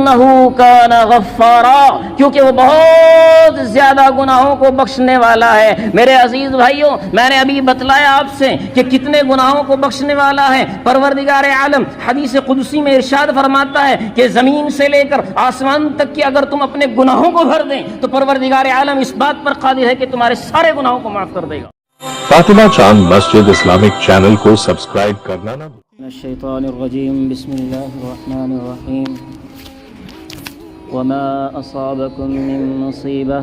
انہ کان غفارا، کیونکہ وہ بہت زیادہ گناہوں کو بخشنے والا ہے۔ میرے عزیز بھائیوں، میں نے ابھی بتلایا آپ سے کہ کتنے گناہوں کو بخشنے والا ہے پروردگار عالم۔ حدیث قدسی میں ارشاد فرماتا ہے کہ زمین سے لے کر آسمان تک کی اگر تم اپنے گناہوں کو بھر دیں تو پروردگار عالم اس بات پر قادر ہے کہ تمہارے سارے گناہوں کو معاف کر دے گا۔ فاطمہ چاند مسجد اسلامک چینل کو سبسکرائب کرنا نہ من الشیطان الرجیم، بسم اللہ الرحمن الرحیم۔ وما اصابکم من مصیبہ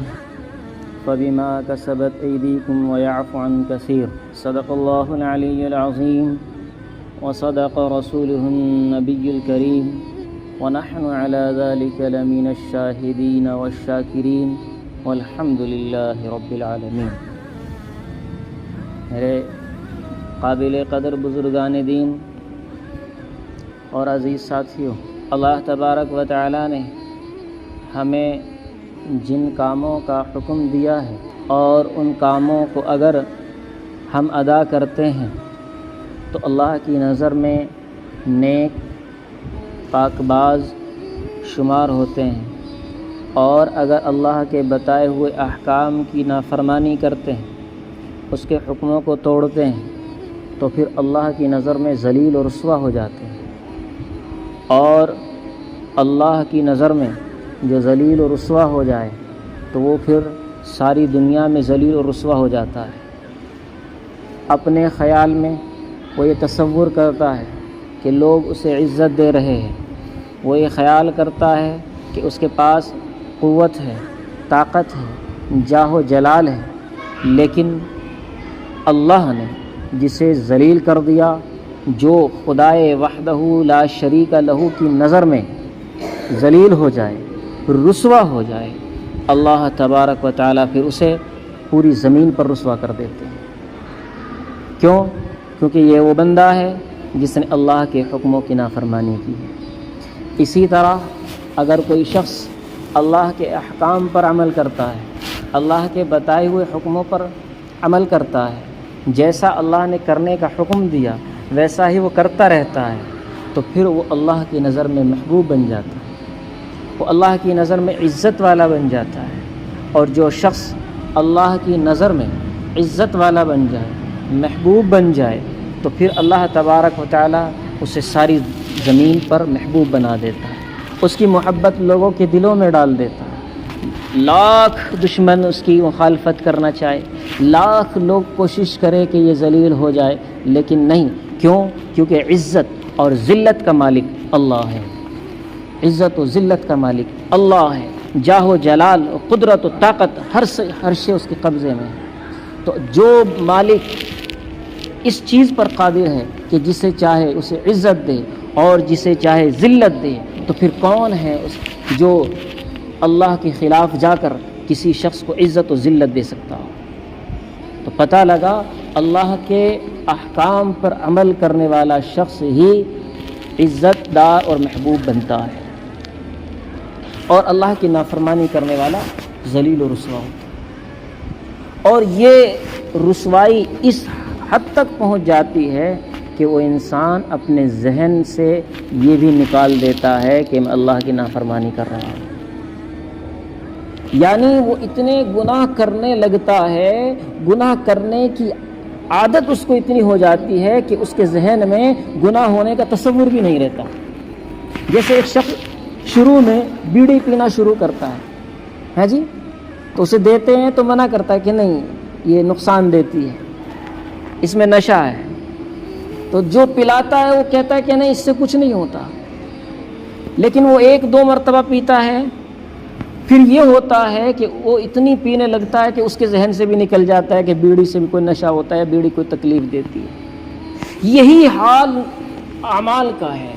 فبما کسبت ایدیکم ویعفو عن کثیر، صدق اللہ العلی العظیم وصدق رسوله النبی الکریم ونحن على ذلك لمن الشاہدین والشاکرین والحمد للہ رب العالمین۔ میرے قابل قدر بزرگان دین اور عزیز ساتھیوں، اللہ تبارک و تعالی نے ہمیں جن کاموں کا حکم دیا ہے اور ان کاموں کو اگر ہم ادا کرتے ہیں تو اللہ کی نظر میں نیک پاک باز شمار ہوتے ہیں، اور اگر اللہ کے بتائے ہوئے احکام کی نافرمانی کرتے ہیں، اس کے حکموں کو توڑتے ہیں، تو پھر اللہ کی نظر میں ذلیل و رسوا ہو جاتے ہیں۔ اور اللہ کی نظر میں جو ذلیل و رسوا ہو جائے تو وہ پھر ساری دنیا میں ذلیل و رسوا ہو جاتا ہے۔ اپنے خیال میں وہ یہ تصور کرتا ہے کہ لوگ اسے عزت دے رہے ہیں، وہ یہ خیال کرتا ہے کہ اس کے پاس قوت ہے، طاقت ہے، جاہ و جلال ہے، لیکن اللہ نے جسے ذلیل کر دیا، جو خدائے وحدہ لا شریک لہ کی نظر میں ذلیل ہو جائے، رسوا ہو جائے، اللہ تبارک و تعالیٰ پھر اسے پوری زمین پر رسوا کر دیتے ہیں۔ کیوں؟ کیونکہ یہ وہ بندہ ہے جس نے اللہ کے حکموں کی نافرمانی کی ہے۔ اسی طرح اگر کوئی شخص اللہ کے احکام پر عمل کرتا ہے، اللہ کے بتائے ہوئے حکموں پر عمل کرتا ہے، جیسا اللہ نے کرنے کا حکم دیا ویسا ہی وہ کرتا رہتا ہے، تو پھر وہ اللہ کی نظر میں محبوب بن جاتا ہے، وہ اللہ کی نظر میں عزت والا بن جاتا ہے۔ اور جو شخص اللہ کی نظر میں عزت والا بن جائے، محبوب بن جائے، تو پھر اللہ تبارک و تعالیٰ اسے ساری زمین پر محبوب بنا دیتا ہے، اس کی محبت لوگوں کے دلوں میں ڈال دیتا ہے۔ لاکھ دشمن اس کی مخالفت کرنا چاہے، لاکھ لوگ کوشش کرے کہ یہ ذلیل ہو جائے، لیکن نہیں۔ کیوں؟ کیونکہ عزت اور ذلت کا مالک اللہ ہے، عزت و ذلت کا مالک اللہ ہے، جاہ و جلال و قدرت و طاقت ہر شے اس کے قبضے میں ہے۔ تو جو مالک اس چیز پر قادر ہے کہ جسے چاہے اسے عزت دے اور جسے چاہے ذلت دے، تو پھر کون ہے جو اللہ کے خلاف جا کر کسی شخص کو عزت و ذلت دے سکتا ہو؟ تو پتہ لگا اللہ کے احکام پر عمل کرنے والا شخص ہی عزت دار اور محبوب بنتا ہے، اور اللہ کی نافرمانی کرنے والا ذلیل و رسوا ہوتا ہے۔ اور یہ رسوائی اس حد تک پہنچ جاتی ہے کہ وہ انسان اپنے ذہن سے یہ بھی نکال دیتا ہے کہ میں اللہ کی نافرمانی کر رہا ہوں، یعنی وہ اتنے گناہ کرنے لگتا ہے، گناہ کرنے کی عادت اس کو اتنی ہو جاتی ہے کہ اس کے ذہن میں گناہ ہونے کا تصور بھی نہیں رہتا۔ جیسے ایک شخص شروع میں بیڑی پینا شروع کرتا ہے جی، تو اسے دیتے ہیں تو منع کرتا ہے کہ نہیں، یہ نقصان دیتی ہے، اس میں نشہ ہے۔ تو جو پلاتا ہے وہ کہتا ہے کہ نہیں، اس سے کچھ نہیں ہوتا، لیکن وہ ایک دو مرتبہ پیتا ہے، پھر یہ ہوتا ہے کہ وہ اتنی پینے لگتا ہے کہ اس کے ذہن سے بھی نکل جاتا ہے کہ بیڑی سے بھی کوئی نشہ ہوتا ہے، بیڑی کوئی تکلیف دیتی ہے۔ یہی حال اعمال کا ہے۔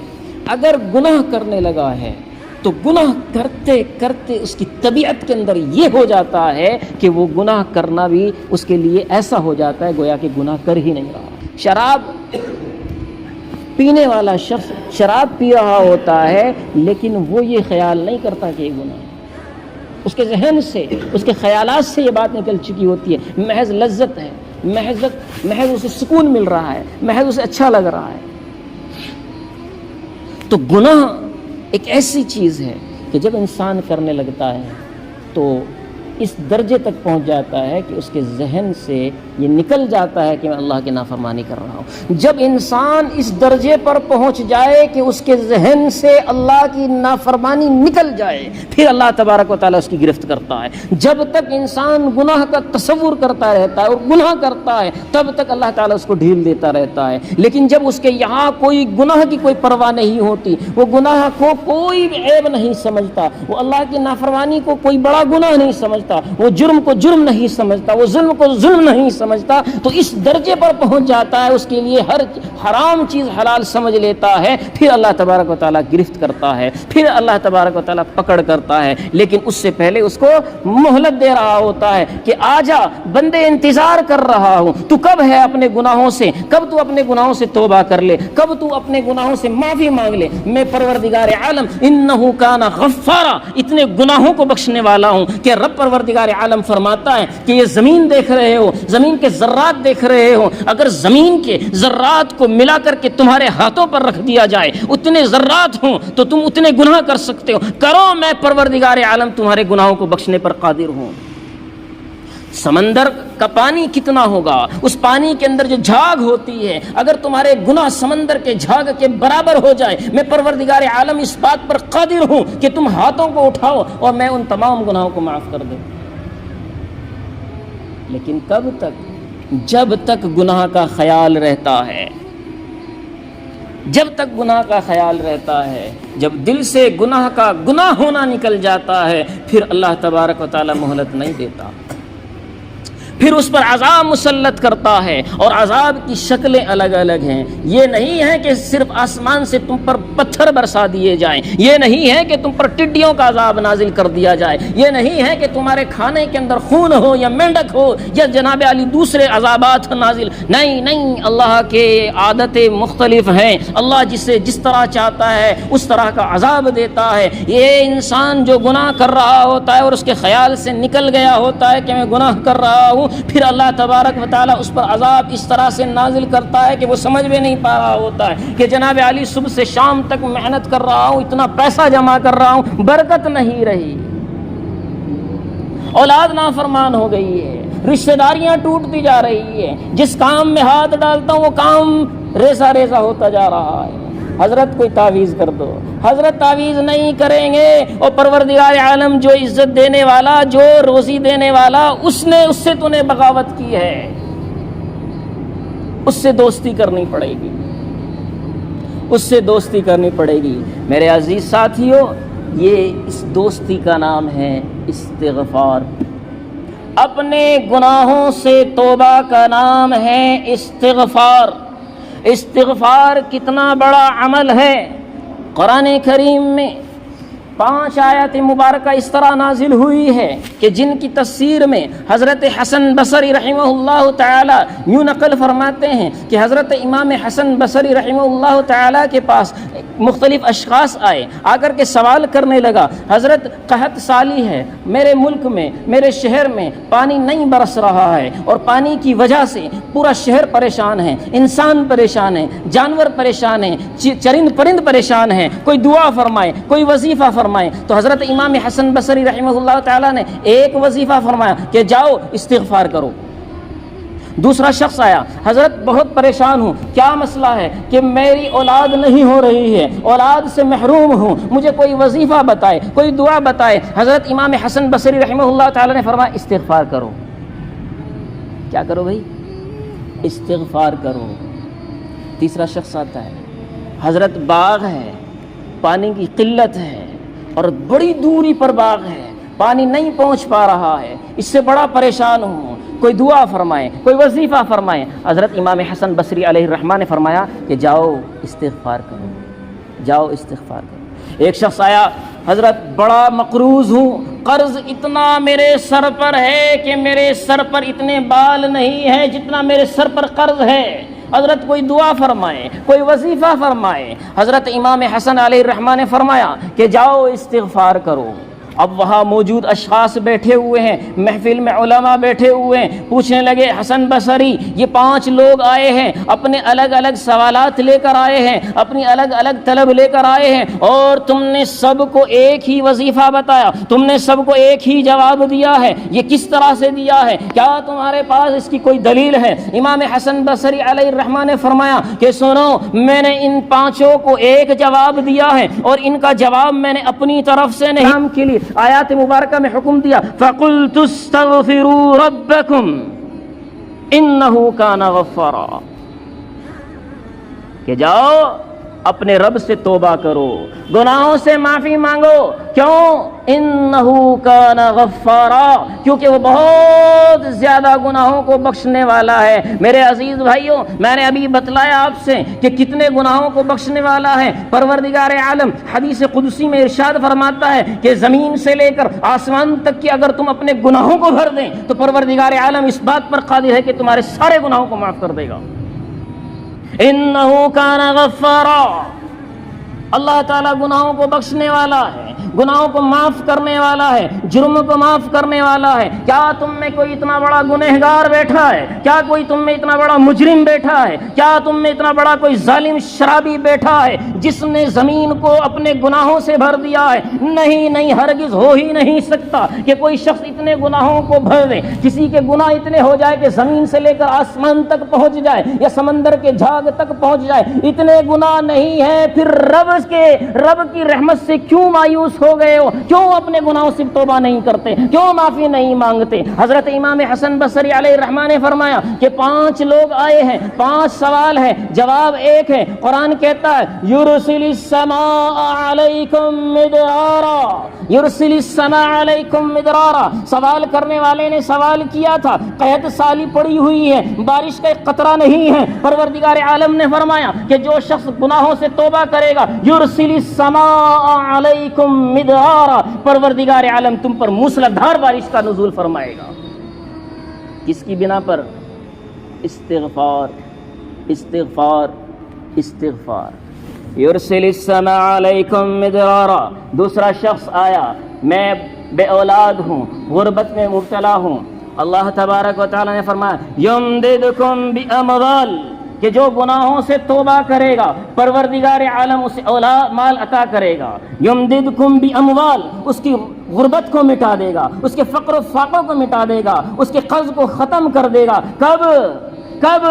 اگر گناہ کرنے لگا ہے تو گناہ کرتے کرتے اس کی طبیعت کے اندر یہ ہو جاتا ہے کہ وہ گناہ کرنا بھی اس کے لیے ایسا ہو جاتا ہے گویا کہ گناہ کر ہی نہیں رہا۔ شراب پینے والا شخص شراب پی رہا ہوتا ہے، لیکن وہ یہ خیال نہیں کرتا کہ یہ گناہ ہے، اس کے ذہن سے، اس کے خیالات سے یہ بات نکل چکی ہوتی ہے، محض لذت ہے، محض اسے سکون مل رہا ہے، محض اسے اچھا لگ رہا ہے۔ تو گناہ ایک ایسی چیز ہے کہ جب انسان کرنے لگتا ہے تو اس درجے تک پہنچ جاتا ہے کہ اس کے ذہن سے یہ نکل جاتا ہے کہ میں اللہ کی نافرمانی کر رہا ہوں۔ جب انسان اس درجے پر پہنچ جائے کہ اس کے ذہن سے اللہ کی نافرمانی نکل جائے، پھر اللہ تبارک و تعالیٰ اس کی گرفت کرتا ہے۔ جب تک انسان گناہ کا تصور کرتا رہتا ہے اور گناہ کرتا ہے، تب تک اللہ تعالیٰ اس کو ڈھیل دیتا رہتا ہے۔ لیکن جب اس کے یہاں کوئی گناہ کی کوئی پرواہ نہیں ہوتی، وہ گناہ کو کوئی عیب نہیں سمجھتا، وہ اللہ کی نافرمانی کو کوئی بڑا گناہ نہیں سمجھتا، وہ جرم کو جرم نہیں سمجھتا، وہ ظلم کو ظلم نہیں سمجھتا، تو اس درجے پر پہنچ جاتا ہے، اس کے لیے ہر حرام چیز حلال سمجھ لیتا ہے۔ پھر اللہ تبارک و تعالیٰ گرفت کرتا ہے، پھر اللہ تبارک و تعالیٰ پکڑ کرتا ہے، لیکن اس سے پہلے اس کو مہلت دے رہا ہوتا ہے کہ آجا بندے، انتظار کر رہا ہوں، تو کب ہے اپنے گناہوں سے، کب تو اپنے گناہوں سے توبہ کر لے، کب تو اپنے گناہوں سے معافی مانگ لے۔ میں پروردگار عالم انہ کان غفارا، اتنے گناہوں کو بخشنے والا ہوں کہ رب پروردگار عالم فرماتا ہے کہ یہ زمین دیکھ رہے ہو، زمین کے ذرات دیکھ رہے ہو، اگر زمین کے ذرات کو ملا کر کے تمہارے ہاتھوں پر رکھ دیا جائے، اتنے ذرات ہوں تو تم اتنے گناہ کر سکتے ہو، کرو، میں پروردگار عالم تمہارے گناہوں کو بخشنے پر قادر ہوں۔ سمندر کا پانی کتنا ہوگا، اس پانی کے اندر جو جھاگ ہوتی ہے، اگر تمہارے گناہ سمندر کے جھاگ کے برابر ہو جائے، میں پروردگار عالم اس بات پر قادر ہوں کہ تم ہاتھوں کو اٹھاؤ اور میں ان تمام گناہوں کو معاف کر دوں۔ لیکن کب تک؟ جب تک گناہ کا خیال رہتا ہے، جب تک گناہ کا خیال رہتا ہے، جب دل سے گناہ کا گناہ ہونا نکل جاتا ہے، پھر اللہ تبارک و تعالی مہلت نہیں دیتا، پھر اس پر عذاب مسلط کرتا ہے، اور عذاب کی شکلیں الگ الگ ہیں۔ یہ نہیں ہے کہ صرف آسمان سے تم پر پتھر برسا دیے جائیں، یہ نہیں ہے کہ تم پر ٹڈیوں کا عذاب نازل کر دیا جائے، یہ نہیں ہے کہ تمہارے کھانے کے اندر خون ہو یا مینڈک ہو یا جناب علی دوسرے عذابات نازل، نہیں، اللہ کے عادتیں مختلف ہیں، اللہ جسے جس طرح چاہتا ہے اس طرح کا عذاب دیتا ہے۔ یہ انسان جو گناہ کر رہا ہوتا ہے اور اس کے خیال سے نکل گیا ہوتا ہے کہ میں گناہ کر رہا ہوں، پھر اللہ تبارک و تعالیٰ اس پر عذاب اس طرح سے نازل کرتا ہے کہ وہ سمجھ میں نہیں پا رہا ہوتا ہے کہ جناب علی صبح سے شام تک محنت کر رہا ہوں، اتنا پیسہ جمع کر رہا ہوں، برکت نہیں رہی، اولاد نافرمان ہو گئی ہے، رشتہ داریاں ٹوٹتی جا رہی ہے، جس کام میں ہاتھ ڈالتا ہوں وہ کام ریزہ ریزہ ہوتا جا رہا ہے۔ حضرت کوئی تعویذ کر دو، حضرت تعویذ نہیں کریں گے، اور پروردگار عالم جو عزت دینے والا، جو روزی دینے والا، اس سے تو نے بغاوت کی ہے، اس سے دوستی کرنی پڑے گی، اس سے دوستی کرنی پڑے گی۔ میرے عزیز ساتھیو، یہ اس دوستی کا نام ہے استغفار، اپنے گناہوں سے توبہ کا نام ہے استغفار۔ استغفار کتنا بڑا عمل ہے۔ قرآن کریم میں 5 آیات مبارکہ اس طرح نازل ہوئی ہے کہ جن کی تفسیر میں حضرت حسن بصری رحمہ اللہ تعالی یوں نقل فرماتے ہیں کہ حضرت امام حسن بصری رحمہ اللہ تعالی کے پاس مختلف اشخاص آئے، آ کر کے سوال کرنے لگا، حضرت قحط سالی ہے، میرے ملک میں، میرے شہر میں پانی نہیں برس رہا ہے، اور پانی کی وجہ سے پورا شہر پریشان ہے، انسان پریشان ہے، جانور پریشان ہیں، چرند پرند پریشان ہیں، کوئی دعا فرمائے، کوئی وظیفہ فرمائے۔ تو حضرت امام حسن بصری رحمہ اللہ تعالی نے ایک وظیفہ فرمایا کہ جاؤ استغفار کرو۔ دوسرا شخص آیا، حضرت بہت پریشان ہوں، کیا مسئلہ ہے؟ کہ میری اولاد نہیں ہو رہی ہے، اولاد سے محروم ہوں، مجھے کوئی وظیفہ بتائے، کوئی دعا بتائے۔ حضرت امام حسن بصری رحمہ اللہ تعالی نے فرمایا استغفار کرو۔ کیا کرو بھائی؟ استغفار کرو۔ تیسرا شخص آتا ہے، حضرت باغ ہے، پانی کی قلت ہے، اور بڑی دوری پر باغ ہے، پانی نہیں پہنچ پا رہا ہے، اس سے بڑا پریشان ہوں، کوئی دعا فرمائے، کوئی وظیفہ فرمائے۔ حضرت امام حسن بصری علیہ الرحمہ نے فرمایا کہ جاؤ استغفار کرو، جاؤ استغفار کرو۔ ایک شخص آیا، حضرت بڑا مقروض ہوں، قرض اتنا میرے سر پر ہے کہ میرے سر پر اتنے بال نہیں ہے جتنا میرے سر پر قرض ہے، حضرت کوئی دعا فرمائے، کوئی وظیفہ فرمائے۔ حضرت امام حسن علیہ الرحمہ نے فرمایا کہ جاؤ استغفار کرو۔ اب وہاں موجود اشخاص بیٹھے ہوئے ہیں، محفل میں علماء بیٹھے ہوئے ہیں، پوچھنے لگے حسن بصری یہ 5 لوگ آئے ہیں، اپنے الگ الگ سوالات لے کر آئے ہیں، اپنی الگ الگ طلب لے کر آئے ہیں، اور تم نے سب کو ایک ہی وظیفہ بتایا، تم نے سب کو ایک ہی جواب دیا ہے، یہ کس طرح سے دیا ہے؟ کیا تمہارے پاس اس کی کوئی دلیل ہے؟ امام حسن بصری علیہ الرحمہ نے فرمایا کہ سنو، میں نے ان 5 کو ایک جواب دیا ہے، اور ان کا جواب میں نے اپنی طرف سے نہیں، ہم کے لیے آیات مبارکہ میں حکم دیا فَقُلْتُ اسْتَغْفِرُوا رَبَّكُمْ إِنَّهُ كَانَ غَفَّارًا، کہ جاؤ اپنے رب سے توبہ کرو، گناہوں سے معافی مانگو، کیوں؟ انہو کان غفارا، کیونکہ وہ بہت زیادہ گناہوں کو بخشنے والا ہے۔ میرے عزیز بھائیوں، میں نے ابھی بتلایا آپ سے کہ کتنے گناہوں کو بخشنے والا ہے پروردگار عالم۔ حدیث قدسی میں ارشاد فرماتا ہے کہ زمین سے لے کر آسمان تک کہ اگر تم اپنے گناہوں کو بھر دیں تو پروردگار عالم اس بات پر قادر ہے کہ تمہارے سارے گناہوں کو معاف کر دے گا۔ انہو کان غفارا، اللہ تعالیٰ گناہوں کو بخشنے والا ہے، گناہوں کو معاف کرنے والا ہے، جرم کو معاف کرنے والا ہے۔ کیا تم میں کوئی اتنا بڑا گنہگار بیٹھا ہے؟ کیا کوئی تم میں اتنا بڑا مجرم بیٹھا ہے؟ کیا تم میں اتنا بڑا کوئی ظالم شرابی بیٹھا ہے جس نے زمین کو اپنے گناہوں سے بھر دیا ہے؟ نہیں نہیں، ہرگز ہو ہی نہیں سکتا کہ کوئی شخص اتنے گناہوں کو بھر دے۔ کسی کے گناہ اتنے ہو جائے کہ زمین سے لے کر آسمان تک پہنچ جائے یا سمندر کے جھاگ تک پہنچ جائے، اتنے گناہ نہیں ہیں، پھر رب کی رحمت سے کیوں مایوس ہو گئے ہو؟ کیوں اپنے گناہوں سے توبہ نہیں کرتے؟ کیوں معافی نہیں مانگتے؟ حضرت امام حسن بصری علیہ الرحمہ نے فرمایا کہ 5 لوگ آئے ہیں، 5 سوال ہے، جواب ایک ہے۔ قرآن کہتا ہے یرسل السماء علیکم مدرارا، یرسل السماء علیکم مدرارا۔ سوال کرنے والے نے سوال کیا تھا، قحط سالی پڑی ہوئی ہے، بارش کا ایک قطرہ نہیں ہے۔ پروردگار عالم نے فرمایا کہ جو شخص گناہوں سے توبہ کرے گا یرسل السماء علیکم مدرارا، پروردگار عالم تم پر موسلادھار بارش کا نزول فرمائے گا۔ کس کی بنا پر؟ استغفار استغفار استغفار۔ یرسل السماء علیکم مدرارا۔ دوسرا شخص آیا، میں بے اولاد ہوں، غربت میں مبتلا ہوں، اللہ تبارک و تعالی نے فرمایا یمددکم باموال، کہ جو گناہوں سے توبہ کرے گا پروردگار عالم اسے اولاد مال عطا کرے گا۔ یمددکم باموال، اس کی غربت کو مٹا دے گا، اس کے فقر و فاقہ کو مٹا دے گا، اس کے قرض کو ختم کر دے گا۔ کب؟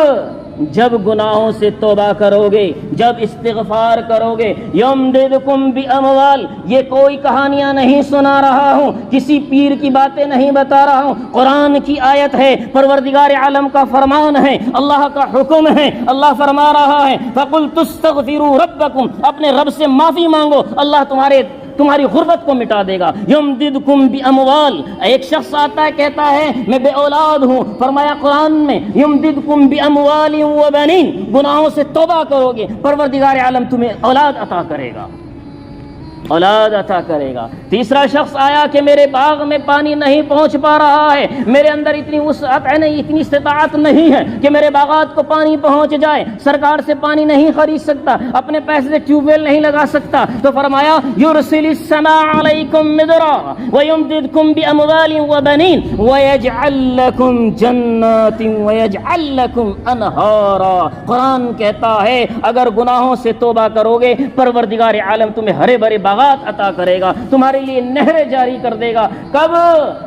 جب گناہوں سے توبہ کرو گے، جب استغفار کرو گے۔ یمددکم باموال، یہ کوئی کہانیاں نہیں سنا رہا ہوں، کسی پیر کی باتیں نہیں بتا رہا ہوں، قرآن کی آیت ہے، پروردگار عالم کا فرمان ہے، اللہ کا حکم ہے۔ اللہ فرما رہا ہے فَقُلْتُ اسْتَغْفِرُوا رَبَّكُمْ، اپنے رب سے معافی مانگو، اللہ تمہاری غربت کو مٹا دے گا۔ یمددکم باموال، ایک شخص آتا ہے کہتا ہے میں بے اولاد ہوں، فرمایا قرآن میں یمددکم باموال وبنین، گناہوں سے توبہ کرو گے پروردگار عالم تمہیں اولاد عطا کرے گا، اولاد عطا کرے گا۔ تیسرا شخص آیا کہ میرے باغ میں پانی نہیں پہنچ پا رہا ہے، میرے اندر اتنی وسعت نہیں، اتنی استطاعت نہیں ہے کہ میرے باغات کو پانی پہنچ جائے، سرکار سے پانی نہیں خرید سکتا، اپنے پیسے سے ٹیوب ویل نہیں لگا سکتا، تو فرمایا یرسل السماء علیکم مدرارا ویمددکم باموال وبنین ویجعل لکم جنات ویجعل لکم انہارا۔ قرآن کہتا ہے اگر گناہوں سے توبہ کرو گے پروردگار عالم تمہیں ہرے بھرے باغات عطا کرے گا، تمہارے لیے نہریں جاری کر دے گا۔ کب؟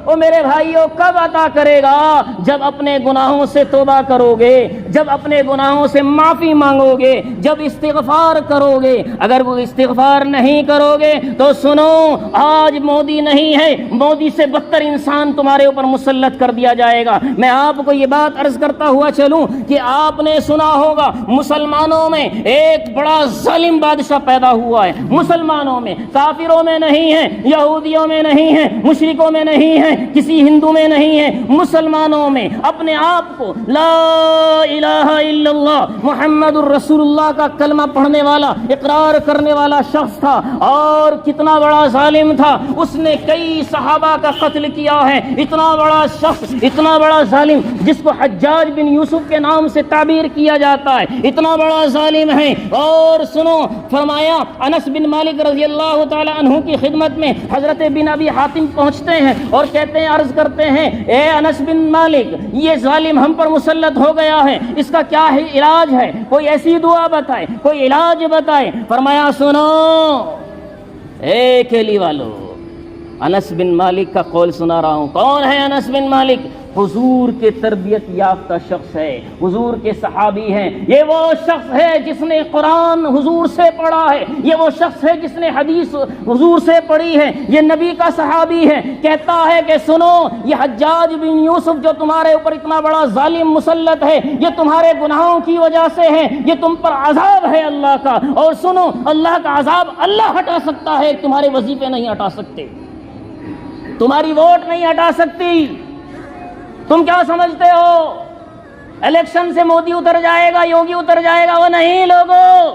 او میرے بھائیو، کب عطا کرے گا؟ جب اپنے گناہوں سے توبہ کرو گے، جب اپنے گناہوں سے معافی مانگو گے، جب استغفار کرو گے۔ اگر وہ استغفار نہیں کرو گے تو سنو، آج مودی نہیں ہے، مودی سے بدتر انسان تمہارے اوپر مسلط کر دیا جائے گا۔ میں آپ کو یہ بات عرض کرتا ہوا چلوں کہ آپ نے سنا ہوگا مسلمانوں میں ایک بڑا ظالم بادشاہ پیدا ہوا ہے، مسلمانوں میں، کافروں میں نہیں ہے، یہودیوں میں نہیں ہے، مشرکوں میں نہیں ہے، کسی ہندو میں نہیں ہے، مسلمانوں میں اپنے آپ کو لا الہ الا اللہ محمد الرسول اللہ کا کلمہ پڑھنے والا، اقرار کرنے والا شخص تھا، اور کتنا بڑا ظالم تھا، اس نے کئی صحابہ کا قتل کیا ہے۔ اتنا بڑا شخص، اتنا بڑا ظالم جس کو حجاج بن یوسف کے نام سے تعبیر کیا جاتا ہے، اتنا بڑا ظالم ہے۔ اور سنو، فرمایا انس بن مالک رضی اللہ اللہ تعالی عنہ کی خدمت میں حضرت بن ابی حاتم پہنچتے ہیں اور کہتے ہیں، عرض کرتے ہیں، اے انس بن مالک، یہ ظالم ہم پر مسلط ہو گیا ہے، اس کا کیا علاج ہے؟ کوئی ایسی دعا بتائے، کوئی علاج بتائے۔ فرمایا سنو اے کیلی والو، انس بن مالک کا قول سنا رہا ہوں۔ کون ہے انس بن مالک؟ حضور کے تربیت یافتہ شخص ہے، حضور کے صحابی ہیں۔ یہ وہ شخص ہے جس نے قرآن حضور سے پڑھا ہے، یہ وہ شخص ہے جس نے حدیث حضور سے پڑھی ہے، یہ نبی کا صحابی ہے۔ کہتا ہے کہ سنو، یہ حجاج بن یوسف جو تمہارے اوپر اتنا بڑا ظالم مسلط ہے، یہ تمہارے گناہوں کی وجہ سے ہے، یہ تم پر عذاب ہے اللہ کا۔ اور سنو، اللہ کا عذاب اللہ ہٹا سکتا ہے، تمہارے وظیفے نہیں ہٹا سکتے، تمہاری ووٹ نہیں ہٹا سکتی۔ تم کیا سمجھتے ہو الیکشن سے مودی اتر جائے گا، یوگی اتر جائے گا؟ وہ نہیں لوگوں،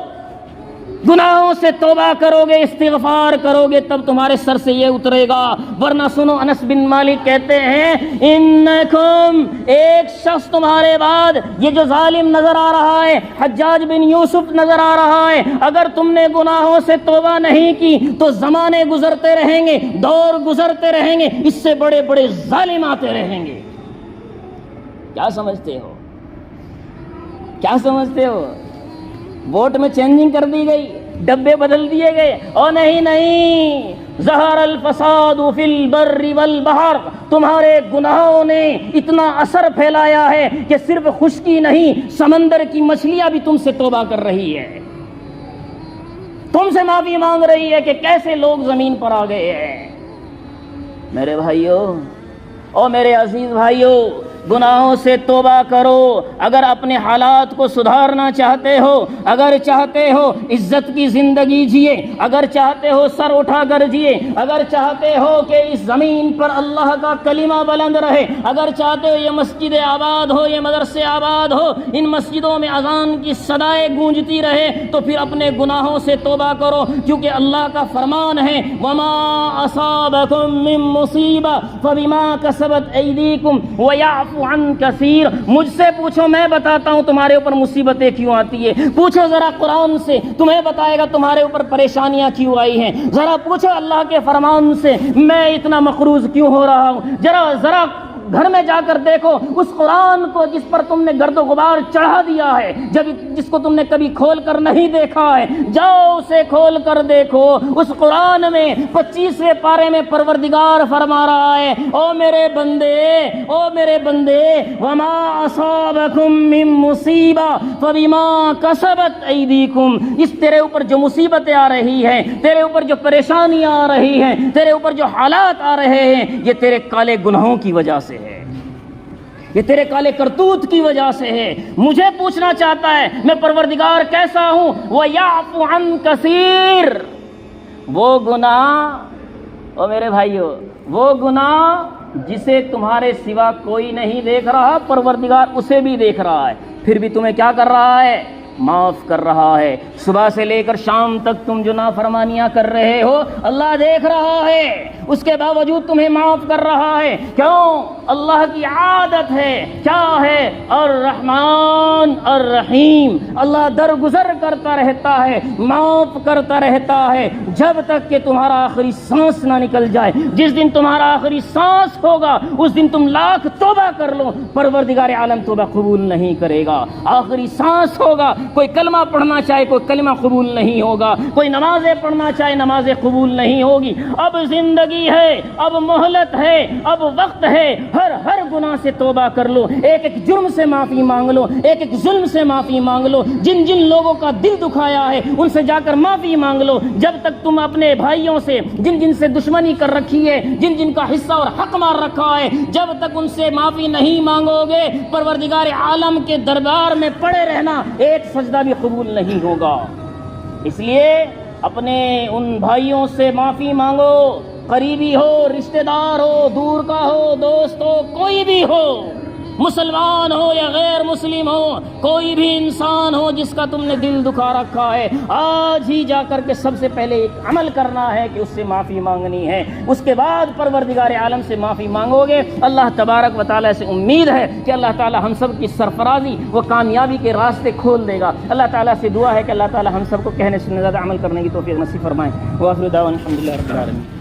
گناہوں سے توبہ کرو گے، استغفار کرو گے، تب تمہارے سر سے یہ اترے گا، ورنہ سنو، انس بن مالک کہتے ہیں، انکم، ایک شخص تمہارے بعد یہ جو ظالم نظر آ رہا ہے، حجاج بن یوسف نظر آ رہا ہے، اگر تم نے گناہوں سے توبہ نہیں کی تو زمانے گزرتے رہیں گے، دور گزرتے رہیں گے، اس سے بڑے بڑے ظالم آتے رہیں گے۔ کیا سمجھتے ہو؟ کیا سمجھتے ہو؟ ووٹ میں چینجنگ کر دی گئی، ڈبے بدل دیے گئے؟ او نہیں نہیں، ظہر الفساد فی البر والبحر، تمہارے گناہوں نے اتنا اثر پھیلایا ہے کہ صرف خشکی نہیں، سمندر کی مچھلیاں بھی تم سے توبہ کر رہی ہے، تم سے معافی مانگ رہی ہے کہ کیسے لوگ زمین پر آ گئے ہیں۔ میرے بھائیوں اور میرے عزیز بھائیوں، گناہوں سے توبہ کرو۔ اگر اپنے حالات کو سدھارنا چاہتے ہو، اگر چاہتے ہو عزت کی زندگی جیے، اگر چاہتے ہو سر اٹھا کر جیے، اگر چاہتے ہو کہ اس زمین پر اللہ کا کلمہ بلند رہے، اگر چاہتے ہو یہ مسجد آباد ہو، یہ مدرسے آباد ہو، ان مسجدوں میں اذان کی صدائیں گونجتی رہے، تو پھر اپنے گناہوں سے توبہ کرو، کیونکہ اللہ کا فرمان ہے، وما اصابکم من مصیبہ فبما کسبت ایدیکم ویعفو عن کثیر۔ مجھ سے پوچھو، میں بتاتا ہوں تمہارے اوپر مصیبتیں کیوں آتی ہے۔ پوچھو ذرا قرآن سے، تمہیں بتائے گا تمہارے اوپر پریشانیاں کیوں آئی ہیں۔ ذرا پوچھو اللہ کے فرمان سے، میں اتنا مقروض کیوں ہو رہا ہوں۔ ذرا گھر میں جا کر دیکھو اس قرآن کو جس پر تم نے گرد و غبار چڑھا دیا ہے، جس کو تم نے کبھی کھول کر نہیں دیکھا ہے، جاؤ اسے کھول کر دیکھو۔ اس قرآن میں 25ویں پارے میں پروردگار فرما رہا ہے، او میرے بندے، وما اصابکم من مصیبہ فبما کسبت ایدیکم، اس تیرے اوپر جو مصیبتیں آ رہی ہیں، تیرے اوپر جو پریشانیاں آ رہی ہیں، تیرے اوپر جو حالات آ رہے ہیں، یہ تیرے کالے گناہوں کی وجہ سے ہے، یہ تیرے کالے کرتوت کی وجہ سے ہے۔ مجھے پوچھنا چاہتا ہے میں پروردگار کیسا ہوں؟ وَيَعْفُ عَنْ كَثِيرٍ، وہ گناہ، او میرے بھائیو، وہ گناہ جسے تمہارے سوا کوئی نہیں دیکھ رہا، پروردگار اسے بھی دیکھ رہا ہے، پھر بھی تمہیں کیا کر رہا ہے؟ معاف کر رہا ہے۔ صبح سے لے کر شام تک تم جو نافرمانیاں کر رہے ہو، اللہ دیکھ رہا ہے، اس کے باوجود تمہیں معاف کر رہا ہے۔ کیوں؟ اللہ کی عادت ہے، کیا ہے؟ الرحمن الرحیم، اللہ درگزر کرتا رہتا ہے، معاف کرتا رہتا ہے، جب تک کہ تمہارا آخری سانس نہ نکل جائے۔ جس دن تمہارا آخری سانس ہوگا اس دن تم لاکھ توبہ کر لو، پروردگار عالم توبہ قبول نہیں کرے گا۔ آخری سانس ہوگا، کوئی کلمہ پڑھنا چاہے کوئی کلمہ قبول نہیں ہوگا، کوئی نمازیں پڑھنا چاہے نمازیں قبول نہیں ہوگی۔ اب زندگی ہے، اب مہلت ہے، اب وقت ہے، ہر گناہ سے توبہ کر لو، ایک ایک جرم سے معافی مانگ لو، ایک ایک ظلم سے معافی مانگ لو، جن لوگوں کا دل دکھایا ہے ان سے جا کر معافی مانگ لو۔ جب تک تم اپنے بھائیوں سے جن سے دشمنی کر رکھی ہے، جن کا حصہ اور حق مار رکھا ہے، جب تک ان سے معافی نہیں مانگو گے، پروردگار عالم کے دربار میں پڑے رہنا ایک سجدہ بھی قبول نہیں ہوگا۔ اس لیے اپنے ان بھائیوں سے معافی مانگو، قریبی ہو، رشتہ دار ہو، دور کا ہو، دوست ہو، کوئی بھی ہو، مسلمان ہو یا غیر مسلم ہو، کوئی بھی انسان ہو جس کا تم نے دل دکھا رکھا ہے، آج ہی جا کر کے سب سے پہلے ایک عمل کرنا ہے کہ اس سے معافی مانگنی ہے، اس کے بعد پروردگار عالم سے معافی مانگو گے، اللہ تبارک و تعالیٰ سے امید ہے کہ اللہ تعالیٰ ہم سب کی سرفرازی و کامیابی کے راستے کھول دے گا۔ اللہ تعالیٰ سے دعا ہے کہ اللہ تعالیٰ ہم سب کو کہنے سے زیادہ عمل کرنے کی توفیق نصیب فرمائے۔ وآخر دعوانا الحمدللہ رب العالمین۔